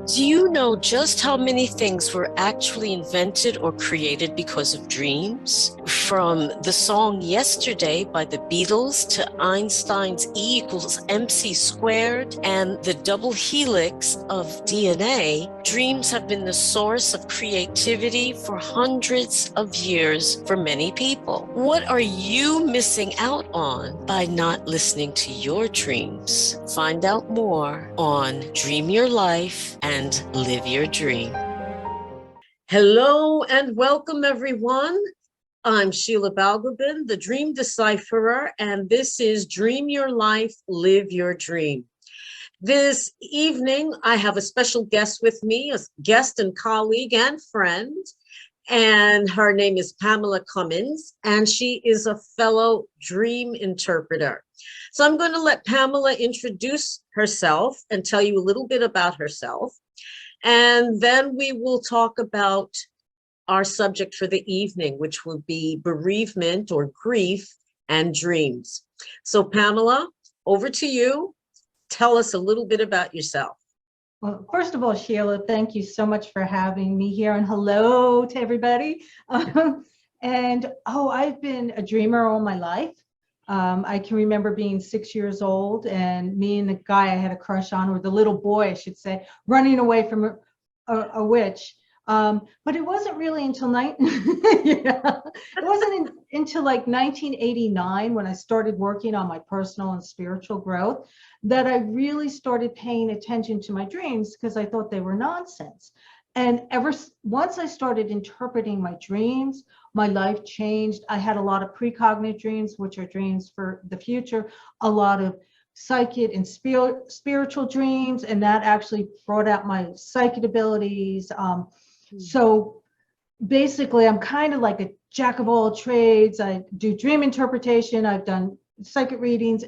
Do you know just how many things were actually invented or created because of dreams? From the song Yesterday by the Beatles to Einstein's E equals MC squared and the double helix of DNA, dreams have been the source of creativity for hundreds of years for many people. What are you missing out on by not listening to your dreams? Find out more on Dream Your Life and live your dream. Hello and welcome, everyone. I'm Sheila Balgobin, the Dream Decipherer, and this is Dream Your Life, Live Your Dream. This evening, I have a special guest with me, a guest and colleague and friend, and her name is Pamela Cummins, and she is a fellow dream interpreter. So I'm going to let Pamela introduce herself and tell you a little bit about herself. And then we will talk about our subject for the evening, which will be bereavement or grief and dreams. So Pamela, over to you. Tell us a little bit about yourself. Well, first of all, Sheila, thank you so much for having me here, and hello to everybody. I've been a dreamer all my life. I can remember being 6 years old and me and the guy I had a crush on, or the little boy, I should say, running away from a witch. But it wasn't really until until like 1989 when I started working on my personal and spiritual growth that I really started paying attention to my dreams, because I thought they were nonsense. And once I started interpreting my dreams, my life changed. I had a lot of precognitive dreams, which are dreams for the future, a lot of psychic and spiritual dreams, and that actually brought out my psychic abilities. So basically, I'm kind of like a jack of all trades. I do dream interpretation. I've done psychic readings.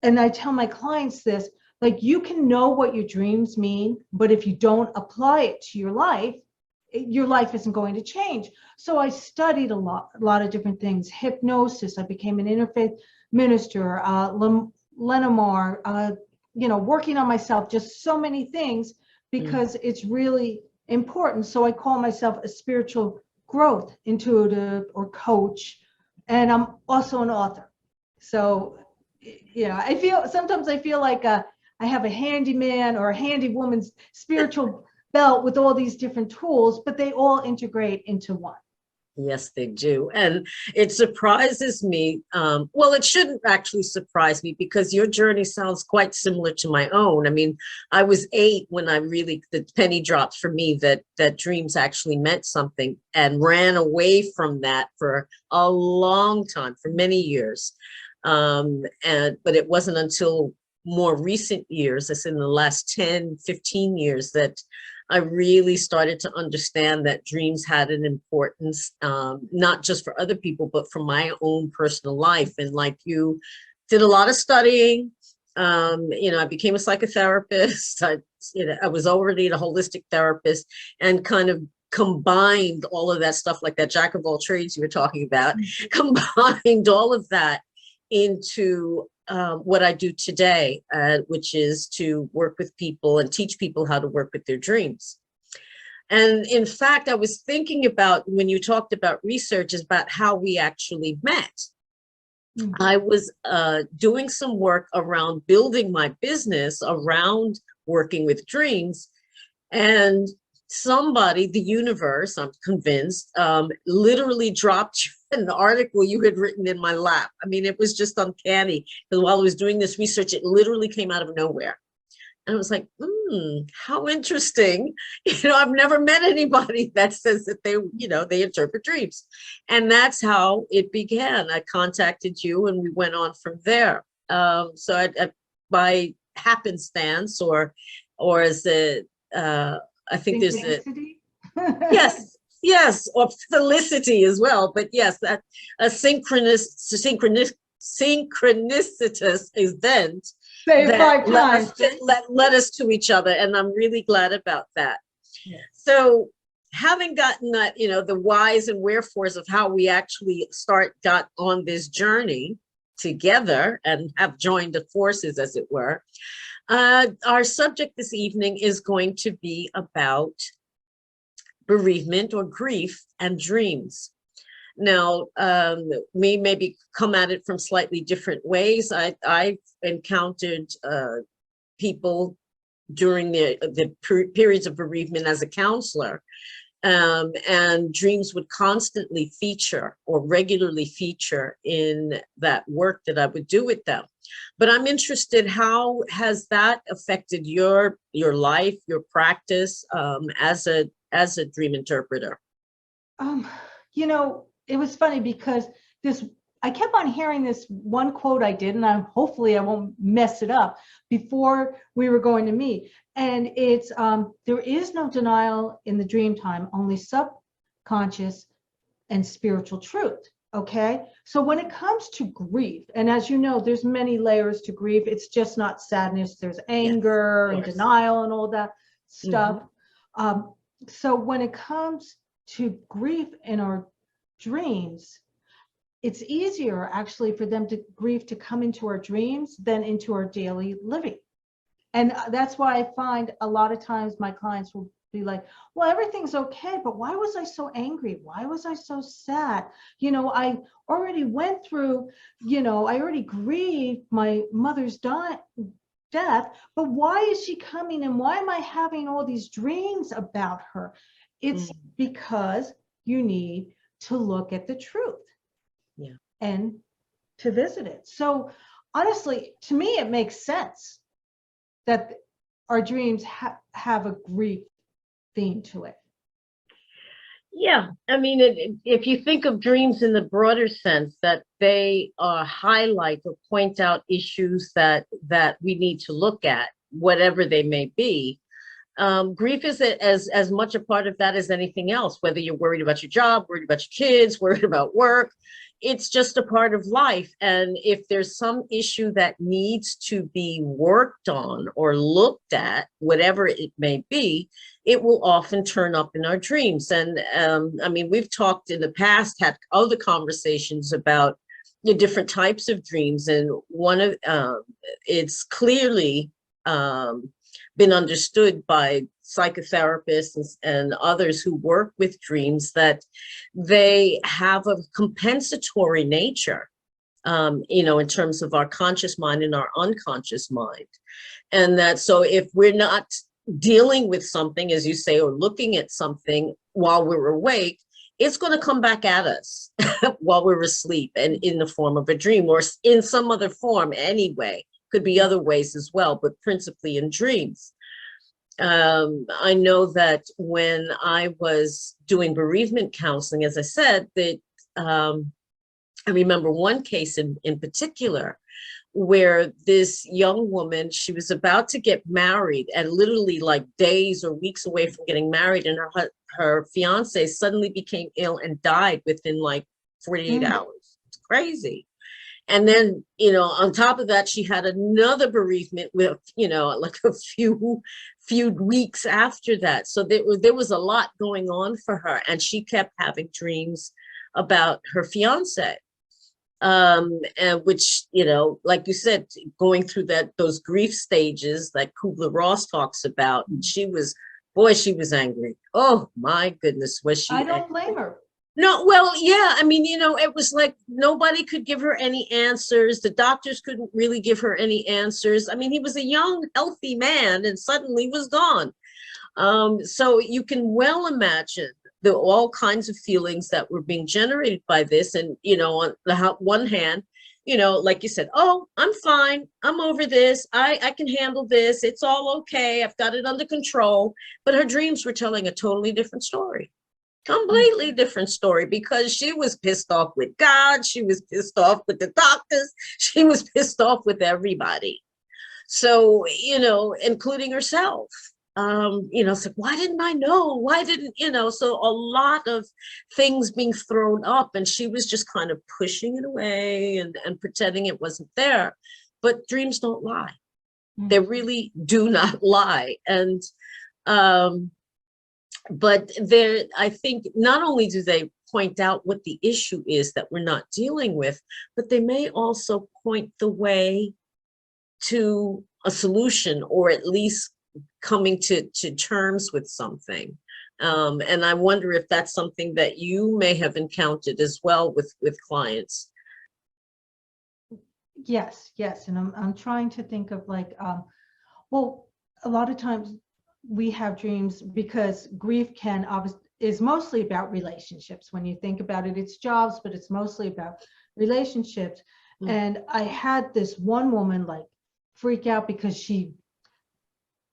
And I tell my clients this, like, you can know what your dreams mean, but if you don't apply it to your life isn't going to change. So I studied a lot of different things. Hypnosis. I became an interfaith minister. Lenormand. Working on myself. Just so many things, because it's really important. So I call myself a spiritual growth intuitive or coach, and I'm also an author. So, sometimes I feel like I have a handyman or a handy woman's spiritual belt with all these different tools, but they all integrate into one. Yes, they do. And it surprises me. Well, it shouldn't actually surprise me, because your journey sounds quite similar to my own. I mean, I was 8 when the penny dropped for me that dreams actually meant something, and ran away from that for a long time, for many years. But it wasn't until more recent years, as in the last 10, 15 years, that I really started to understand that dreams had an importance, not just for other people, but for my own personal life. And like you, did a lot of studying. I became a psychotherapist. I was already a holistic therapist, and kind of combined all of that stuff, like that jack of all trades you were talking about, combined all of that into what I do today, which is to work with people and teach people how to work with their dreams. And in fact, I was thinking about, when you talked about research, is about how we actually met. I was doing some work around building my business around working with dreams, and somebody, the universe, I'm convinced, literally dropped an article you had written in my lap. I mean, it was just uncanny, because while I was doing this research, it literally came out of nowhere. And I was like, how interesting. I've never met anybody that says that they interpret dreams. And that's how it began. I contacted you and we went on from there. So by happenstance, or as I think there's yes, or felicity as well. But yes, that a synchronicitous event that led us to each other. And I'm really glad about that. Yes. So having gotten that, the whys and wherefores of how we actually got on this journey, together and have joined the forces, as it were. Our subject this evening is going to be about bereavement or grief and dreams. Now, we maybe come at it from slightly different ways. I've encountered people during the periods of bereavement as a counselor, and dreams would constantly feature or regularly feature in that work that I would do with them. But I'm interested, how has that affected your life, your practice, as a dream interpreter? You know, it was funny because I kept on hearing this one quote I did, and hopefully I won't mess it up, before we were going to meet. And it's, there is no denial in the dream time, only subconscious and spiritual truth. Okay. So when it comes to grief, and as you know, there's many layers to grief. It's just not sadness. There's anger and denial and all that stuff. So when it comes to grief in our dreams, it's easier actually for them to grieve to come into our dreams than into our daily living. And that's why I find a lot of times my clients will be like, well, everything's okay, but why was I so angry? Why was I so sad? You know, I already went through, you know, I already grieved my mother's death, but why is she coming and why am I having all these dreams about her? It's because you need to look at the truth. Yeah. And to visit it. So honestly, to me, it makes sense that our dreams have a grief theme to it. Yeah, I mean, if you think of dreams in the broader sense, that they highlight or point out issues that we need to look at, whatever they may be. Grief is as much a part of that as anything else, whether you're worried about your job, worried about your kids, worried about work. It's just a part of life. And if there's some issue that needs to be worked on or looked at, whatever it may be, it will often turn up in our dreams. And I mean, we've talked in the past, had other conversations about the different types of dreams. And one of it's clearly been understood by psychotherapists and others who work with dreams that they have a compensatory nature, you know, in terms of our conscious mind and our unconscious mind. And that, so if we're not dealing with something, as you say, or looking at something while we're awake, it's going to come back at us while we're asleep and in the form of a dream or in some other form anyway. Could be other ways as well, but principally in dreams. I know that when I was doing bereavement counseling, as I said, that I remember one case in particular where this young woman, she was about to get married and literally like days or weeks away from getting married, and her fiance suddenly became ill and died within like 48 hours. It's crazy. And then, you know, on top of that, she had another bereavement with, you know, like a few weeks after that. So there was a lot going on for her, and she kept having dreams about her fiance, and which, you know, like you said, going through those grief stages that Kubler-Ross talks about. And she was angry. Oh my goodness, was she? I don't blame her. No, well, yeah, I mean, you know, it was like nobody could give her any answers. The doctors couldn't really give her any answers. I mean, he was a young, healthy man and suddenly was gone. So you can well imagine all kinds of feelings that were being generated by this. And, you know, on the one hand, you know, like you said, oh, I'm fine. I'm over this. I can handle this. It's all okay. I've got it under control. But her dreams were telling a totally different story. Completely different story, because she was pissed off with God. She was pissed off with the doctors. She was pissed off with everybody. So, you know, including herself. You know, it's like, why didn't I know? Why didn't, you know, so a lot of things being thrown up, and she was just kind of pushing it away and pretending it wasn't there. But dreams don't lie. They really do not lie. And, but I think not only do they point out what the issue is that we're not dealing with, but they may also point the way to a solution, or at least coming to terms with something. And I wonder if that's something that you may have encountered as well with clients. Yes, yes. And I'm trying to think of like, well, a lot of times we have dreams because grief can obviously is mostly about relationships. When you think about it, it's jobs, but it's mostly about relationships. Mm. And I had this one woman like freak out because she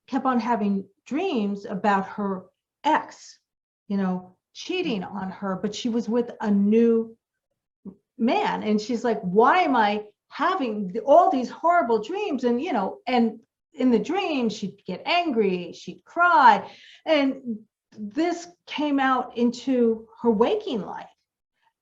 kept on having dreams about her ex, you know, cheating on her, but she was with a new man. And she's like, why am I having all these horrible dreams? And, you know, and in the dream, she'd get angry, she'd cry. And this came out into her waking life.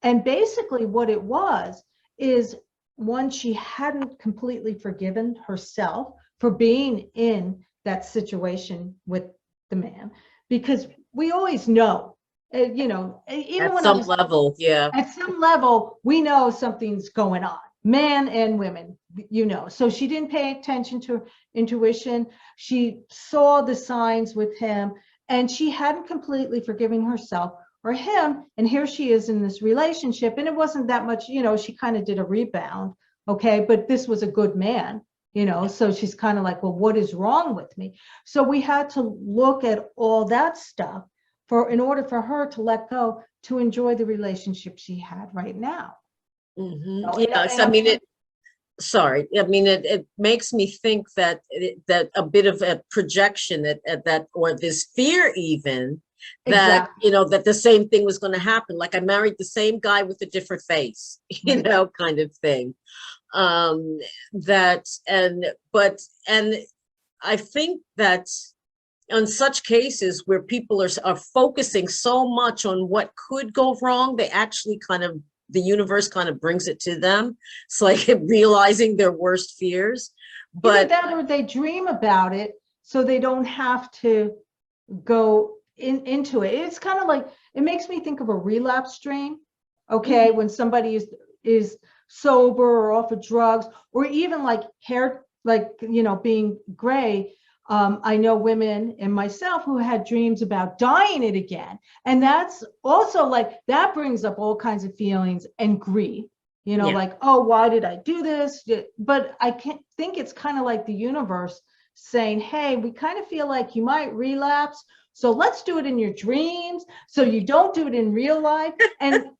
And basically what it was is, one, she hadn't completely forgiven herself for being in that situation with the man, because we always know, you know, even At when some level, yeah. at some level, we know something's going on, men and women, you know. So she didn't pay attention to intuition. She saw the signs with him, and she hadn't completely forgiven herself or him. And here she is in this relationship, and it wasn't that much, you know, she kind of did a rebound. Okay, but this was a good man, you know, so she's kind of like, well, what is wrong with me? So we had to look at all that stuff in order for her to let go, to enjoy the relationship she had right now. Mm-hmm. So, Yes, I mean, it makes me think that that a bit of a projection that or this fear even that, exactly. you know, that the same thing was going to happen. Like I married the same guy with a different face, you Right. know, kind of thing. That, and I think that in such cases where people are focusing so much on what could go wrong, they actually kind of, the universe kind of brings it to them. It's like realizing their worst fears. Either But that or they dream about it so they don't have to go into it. It's kind of like, it makes me think of a relapse dream. Okay, when somebody is sober or off of drugs, or even like hair, like, you know, being gray. I know women and myself who had dreams about dyeing it again. And that's also like, that brings up all kinds of feelings and grief, you know, yeah, like, oh, why did I do this? But I can't think, it's kind of like the universe saying, hey, we kind of feel like you might relapse. So let's do it in your dreams so you don't do it in real life. And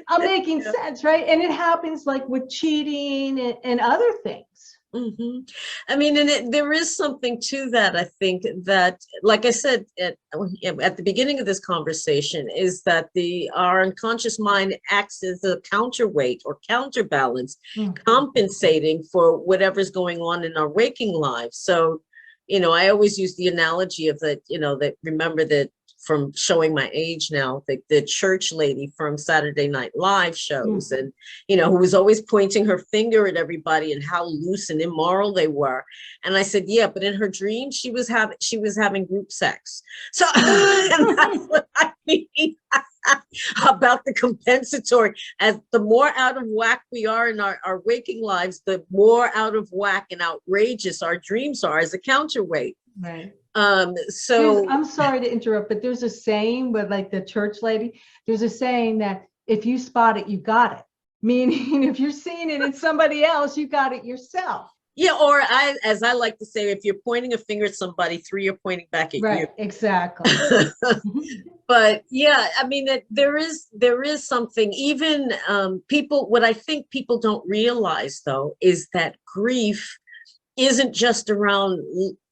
I'm making yeah. sense, right? And it happens like with cheating and other things. Hmm. I mean, and there is something to that. I think that, like I said at the beginning of this conversation, is that our unconscious mind acts as a counterweight or counterbalance, compensating for whatever's going on in our waking lives. So, you know, I always use the analogy of that, you know, that, remember that, from showing my age now, the church lady from Saturday Night Live shows, and, you know, who was always pointing her finger at everybody and how loose and immoral they were. And I said, yeah, but in her dream, she was having group sex. So and that's what I mean about the compensatory. As the more out of whack we are in our waking lives, the more out of whack and outrageous our dreams are as a counterweight. Right. So I'm sorry to interrupt, but there's a saying with like the church lady, there's a saying that if you spot it, you got it. Meaning if you're seeing it in somebody else, you got it yourself. yeah, or as I like to say, if you're pointing a finger at somebody, three are pointing back at Right, exactly. you. But yeah, I mean, there is something, even people, what I think people don't realize though, is that grief isn't just around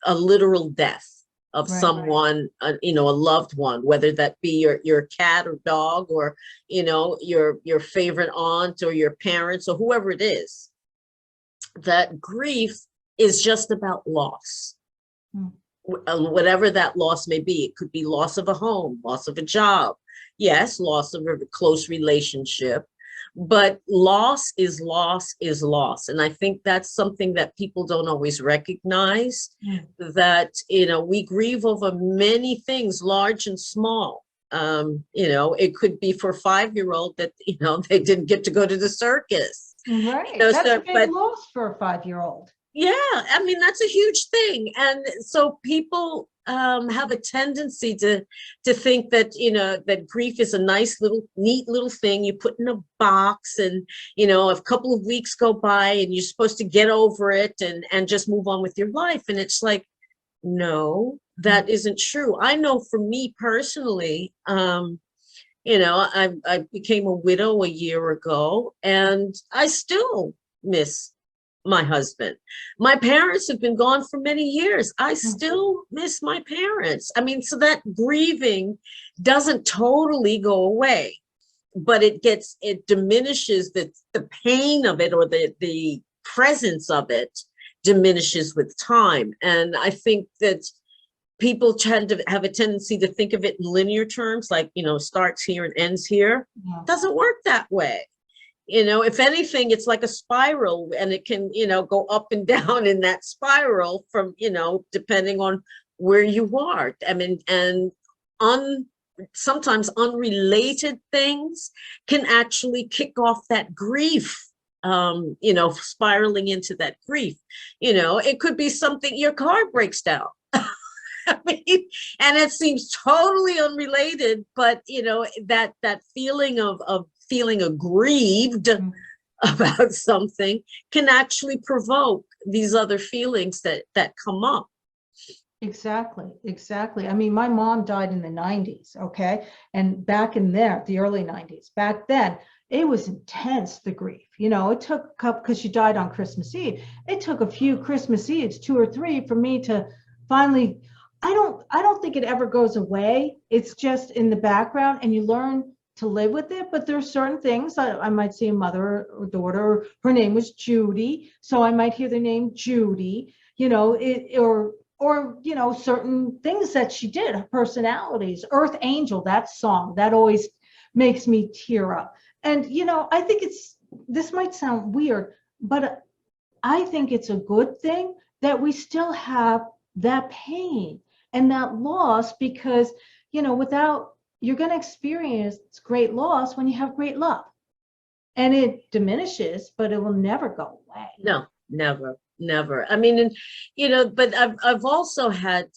a literal death of Right. someone, you know, a loved one, whether that be your cat or dog, or, you know, your favorite aunt or your parents or whoever it is. That grief is just about loss. Whatever that loss may be. It could be loss of a home, loss of a job, yes, loss of a close relationship, but loss is loss is loss. And I think that's something that people don't always recognize, that, you know, we grieve over many things, large and small. It could be for a 5-year-old that, they didn't get to go to the circus. Right. That's a So, big loss for a 5-year-old. yeah, I mean, that's a huge thing. And so people have a tendency to think that, that grief is a nice little, neat little thing you put in a box, and, a couple of weeks go by and you're supposed to get over it and just move on with your life. And it's like, no, that isn't true. I know for me personally, I became a widow a year ago, and I still miss my husband. My parents have been gone for many years. I still miss my parents. I mean, so that grieving doesn't totally go away, but it diminishes the pain of it, or the presence of it diminishes with time. And I think that people tend to have a tendency to think of it in linear terms, like, starts here and ends here. Yeah. Doesn't work that way. If anything, it's like a spiral, and it can, go up and down in that spiral from, depending on where you are. I mean, and sometimes unrelated things can actually kick off that grief, spiraling into that grief. It could be something, your car breaks down. I mean, and it seems totally unrelated, but that feeling of feeling aggrieved about something can actually provoke these other feelings that come up. Exactly. I mean, my mom died in the 90s, okay? And back in there, the early 90s, back then, it was intense, the grief. It took a couple, because she died on Christmas Eve. It took a few Christmas Eves, 2 or 3, for me to finally, I don't think it ever goes away. It's just in the background, and you learn to live with it. But there's certain things I might see a mother or daughter, her name was Judy, so I might hear the name Judy, or certain things that she did, her personalities. Earth Angel, that song, that always makes me tear up. And I think this might sound weird, but I think it's a good thing that we still have that pain and that loss, because without, you're going to experience great loss when you have great love, and it diminishes, but it will never go away. No, never. I mean, and but I've also had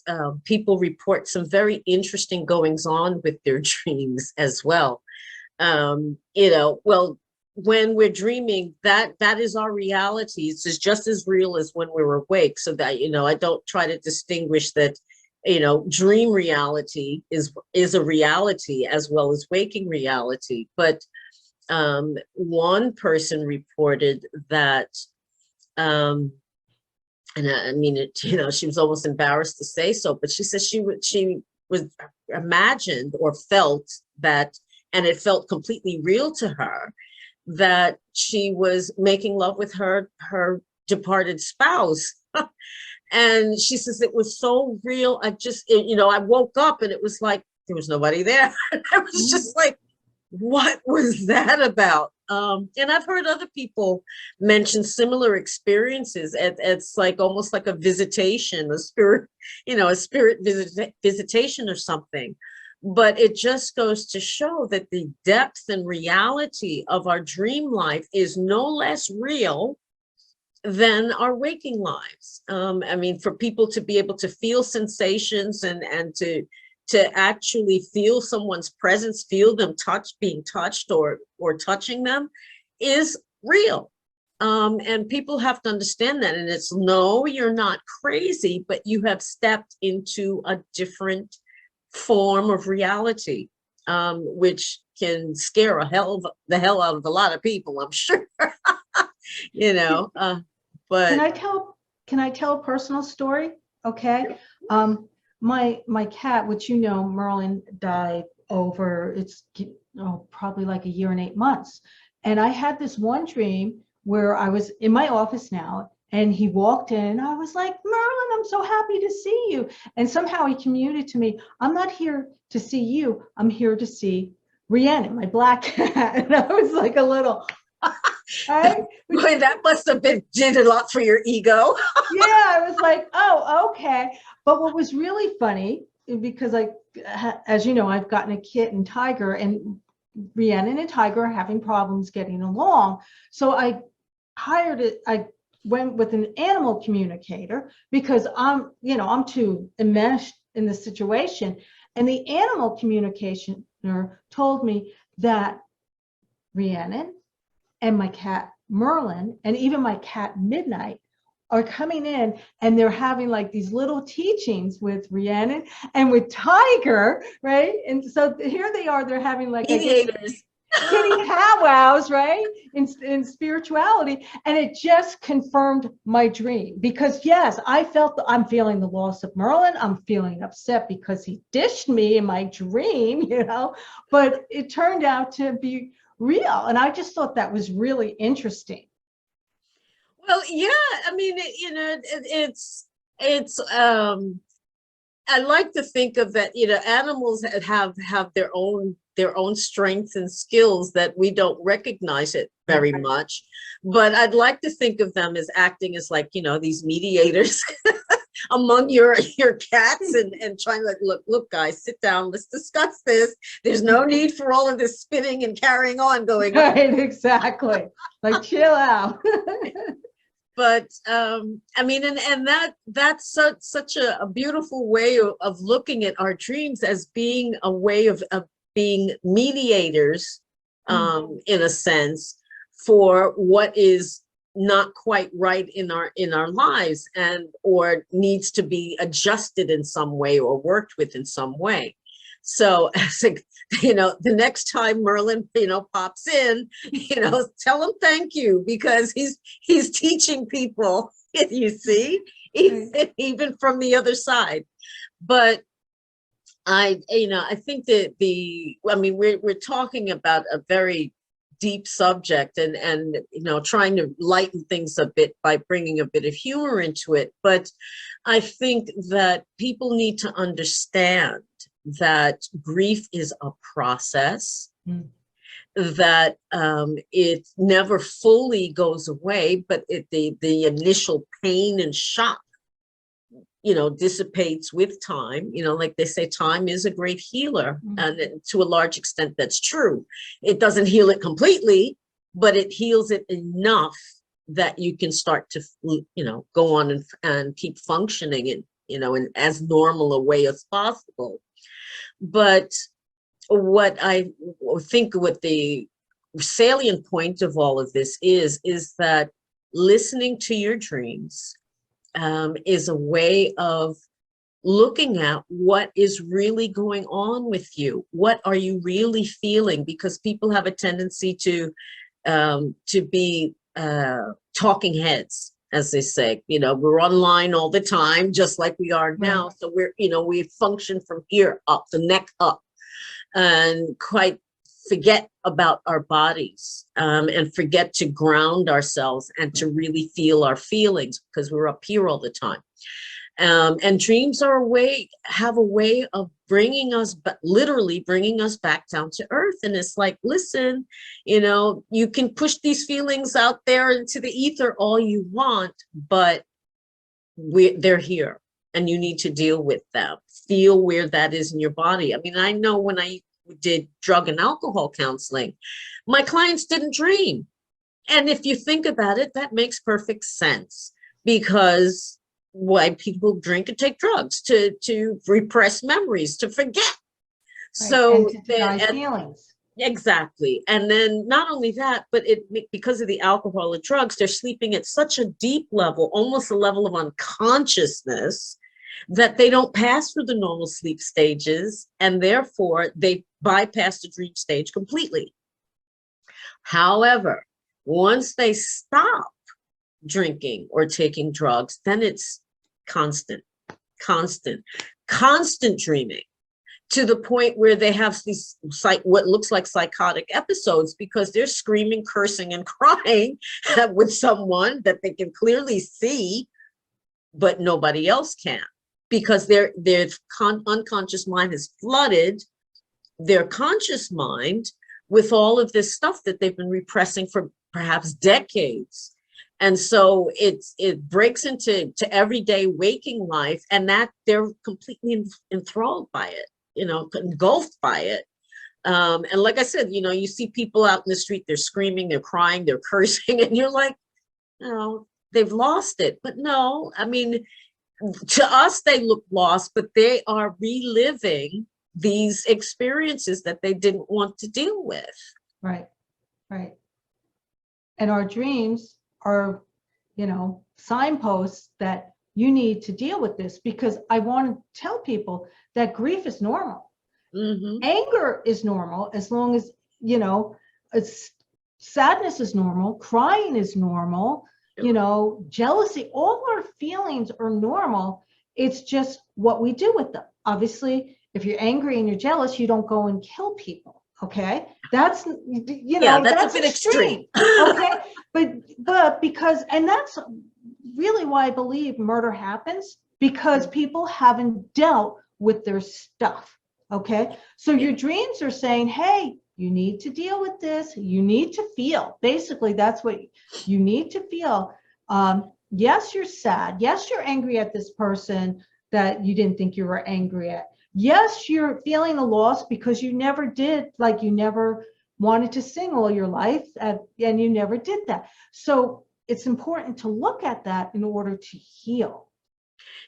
people report some very interesting goings on with their dreams as well. Well, when we're dreaming, that is our reality. It's just as real as when we're awake. So that I don't try to distinguish that. Dream reality is a reality as well as waking reality. But one person reported that, and I mean, she was almost embarrassed to say so, but she said she was imagined or felt that, and it felt completely real to her, that she was making love with her departed spouse. And she says it was so real. I woke up and it was like there was nobody there. I was just like, what was that about? And I've heard other people mention similar experiences. It's like almost like a visitation, a spirit visitation or something. But it just goes to show that the depth and reality of our dream life is no less real than our waking lives. I mean, for people to be able to feel sensations and to actually feel someone's presence, feel them being touched or touching them is real. And people have to understand that. And it's, no, you're not crazy, but you have stepped into a different form of reality, which can scare the hell out of a lot of people, I'm sure. But can I tell a personal story? Okay. My cat, which Merlin, died over, probably like a year and 8 months. And I had this one dream where I was in my office now, and he walked in, and I was like, Merlin, I'm so happy to see you. And somehow he communicated to me, I'm not here to see you, I'm here to see Rhiannon, my black cat. And I was like a little, right? Boy, that must have did a lot for your ego. Yeah, I was like, oh, okay. But what was really funny because as you know, I've gotten a kitten, Tiger, and Rhiannon and Tiger are having problems getting along. So I went with an animal communicator because I'm too enmeshed in the situation. And the animal communicator told me that Rhiannon and my cat Merlin and even my cat Midnight are coming in, and they're having like these little teachings with Rhiannon and with Tiger, right? And so here they are, they're having like Mediators. kitty powwows, right? In spirituality. And it just confirmed my dream, because yes, I'm feeling the loss of Merlin. I'm feeling upset because he dished me in my dream, but it turned out to be real. And I just thought that was really interesting. Well, yeah, I mean, I like to think of that, animals have their own strengths and skills that we don't recognize it very much. But I'd like to think of them as acting as like, these mediators among your cats and trying to like, look, guys, sit down, let's discuss this. There's no need for all of this spinning and carrying on going on. Right, exactly. Like, chill out. But I mean, and that's such a beautiful way of looking at our dreams as being a way of being mediators, in a sense, for what is not quite right in our lives, and or needs to be adjusted in some way or worked with in some way. So the next time Merlin, pops in, tell him thank you, because he's teaching people, you see, even from the other side. But I think that we're talking about a very deep subject, and trying to lighten things a bit by bringing a bit of humor into it. But I think that people need to understand that grief is a process, that it never fully goes away, but the initial pain and shock, dissipates with time. Like they say, time is a great healer, and to a large extent that's true. It doesn't heal it completely, but it heals it enough that you can start to go on and keep functioning in as normal a way as possible. But what I think what the salient point of all of this is that listening to your dreams is a way of looking at what is really going on with you. What are you really feeling? Because people have a tendency to be talking heads, as they say. We're online all the time, just like we are now. So we function from here up, the neck up, and quite forget about our bodies, and forget to ground ourselves and to really feel our feelings, because we're up here all the time. And dreams have a way of bringing us, but literally bringing us back down to earth. And it's like, listen, you can push these feelings out there into the ether all you want, but they're here, and you need to deal with them. Feel where that is in your body. I mean, I know when I did drug and alcohol counseling, my clients didn't dream. And if you think about it, that makes perfect sense, because why people drink and take drugs to repress memories, to forget. Right. So and to deny feelings. Exactly. And then not only that, but because of the alcohol and drugs, they're sleeping at such a deep level, almost a level of unconsciousness, that they don't pass through the normal sleep stages, and therefore they bypass the dream stage completely. However, once they stop drinking or taking drugs, then it's constant dreaming, to the point where they have these what looks like psychotic episodes, because they're screaming, cursing, and crying with someone that they can clearly see, but nobody else can, because their unconscious mind has flooded their conscious mind with all of this stuff that they've been repressing for perhaps decades. And so it breaks into everyday waking life, and that they're completely enthralled by it, engulfed by it. And like I said, you see people out in the street, they're screaming, they're crying, they're cursing, and you're like, they've lost it. But no, I mean, to us, they look lost, but they are reliving these experiences that they didn't want to deal with. Right, right. And our dreams are, signposts that you need to deal with this, because I want to tell people that grief is normal. Anger is normal, as long as, sadness is normal, crying is normal, jealousy, all our feelings are normal. It's just what we do with them. Obviously, if you're angry and you're jealous, you don't go and kill people. Okay, that's that's a bit extreme. Okay, but because, and that's really why I believe murder happens, because people haven't dealt with their stuff. Okay, so your dreams are saying, hey, you need to deal with this. You need to feel. Basically, that's what you need to feel. Yes, you're sad. Yes, you're angry at this person that you didn't think you were angry at. Yes, you're feeling a loss because you never did, like you never wanted to sing all your life, and you never did that. So it's important to look at that in order to heal.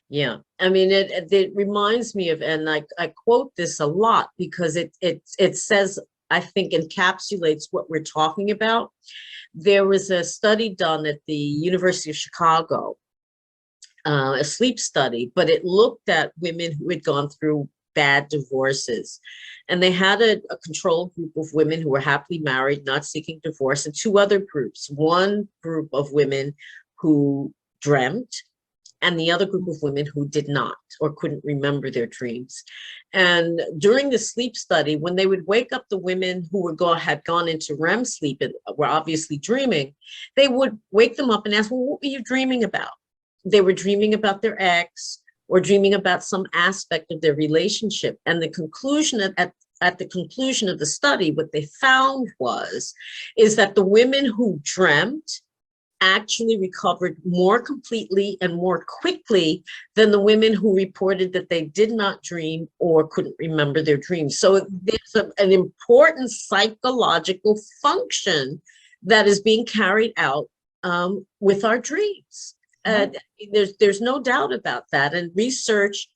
Yeah, I mean, it reminds me of, and I quote this a lot because it says, I think, encapsulates what we're talking about. There was a study done at the University of Chicago, a sleep study, but it looked at women who had gone through bad divorces. And they had a control group of women who were happily married, not seeking divorce, and two other groups. One group of women who dreamt, and the other group of women who did not or couldn't remember their dreams. And during the sleep study, when they would wake up the women who had gone into REM sleep and were obviously dreaming, they would wake them up and ask, well, what were you dreaming about? They were dreaming about their ex or dreaming about some aspect of their relationship. And the conclusion at the conclusion of the study, what they found is that the women who dreamt actually recovered more completely and more quickly than the women who reported that they did not dream or couldn't remember their dreams. So there's an important psychological function that is being carried out with our dreams. There's no doubt about that. And research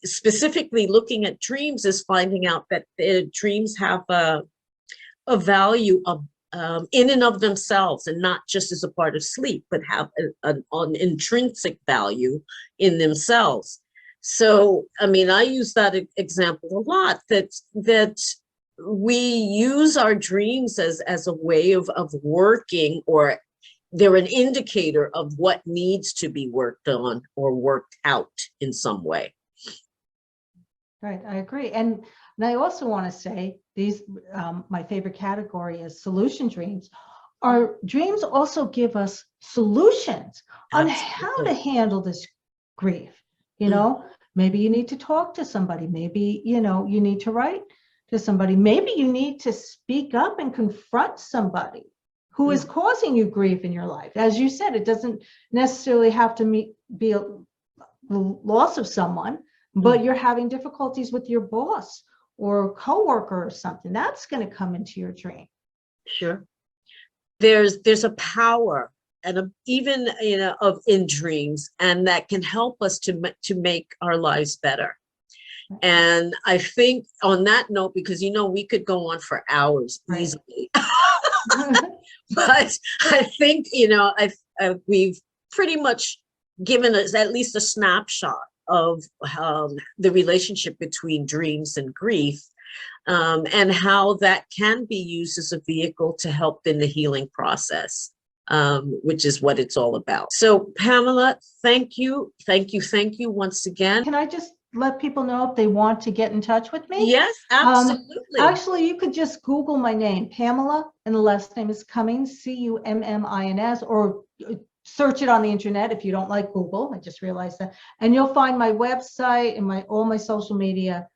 specifically looking at dreams is finding out that dreams have a value of in and of themselves, and not just as a part of sleep, but have an intrinsic value in themselves. So, I mean, I use that example a lot, that we use our dreams as a way of working, or they're an indicator of what needs to be worked on or worked out in some way. Right, I agree. And I also want to say these, my favorite category is solution dreams. Our dreams also give us solutions on how to handle this grief. Maybe you need to talk to somebody. Maybe, you need to write to somebody. Maybe you need to speak up and confront somebody who is causing you grief in your life. As you said, it doesn't necessarily have to be a loss of someone, but you're having difficulties with your boss or coworker or something. That's going to come into your dream. Sure. There's a power and even in dreams, and that can help us to make our lives better. And I think on that note, because we could go on for hours easily, but I think we've pretty much given us at least a snapshot of the relationship between dreams and grief, and how that can be used as a vehicle to help in the healing process, which is what it's all about. So, Pamela, thank you once again. Can I just let people know if they want to get in touch with me? Yes, absolutely. Actually, you could just Google my name, Pamela, and the last name is Cummins, Cummins, or search it on the internet if you don't like Google. I just realized that. And you'll find my website and all my social media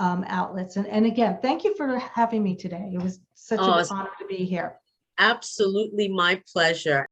outlets. And again, thank you for having me today. It was such an honor to be here. Absolutely my pleasure.